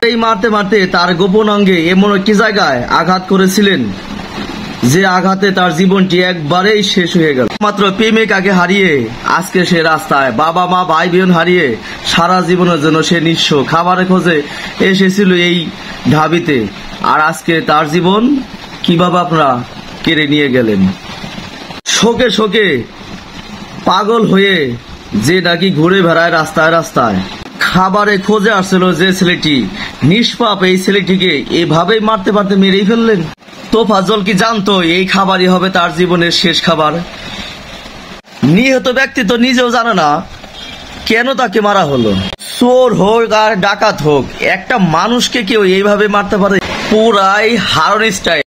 এই মারতে মারতে তার গোপন অঙ্গে এমন একটি জায়গায় আঘাত করেছিলেন যে আঘাতে তার জীবনটি একবারেই শেষ হয়ে গেল। মাত্র প্রেমিকাকে হারিয়ে আজকে সে রাস্তায়, বাবা মা ভাই বোন হারিয়ে সারা জীবনের জন্য সে নিঃস্ব, খাবারের খোঁজে এসেছিল এই ঢাবিতে। আর আজকে তার জীবন কিভাবে আপনারা কেড়ে নিয়ে গেলেন। শোকে শোকে পাগল হয়ে যে নাকি ঘুরে বেড়ায় রাস্তায় রাস্তায়, খাবারে খোঁজে আসছিল যে ছেলেটি, নিষ্পাপ এই ছেলেটিকে এভাবেই মারতে মারতে মেরেই ফেললেন। তোফাজ্জল কি জানতো এই খাবারই হবে তার জীবনের শেষ খাবার? নিহত ব্যক্তি তো নিজেও জানে না কেন তাকে মারা হলো। চোর হোক আর ডাকাত হোক, একটা মানুষকে কেউ এইভাবে মারতে পারে? পুরাই হারন স্টাইল।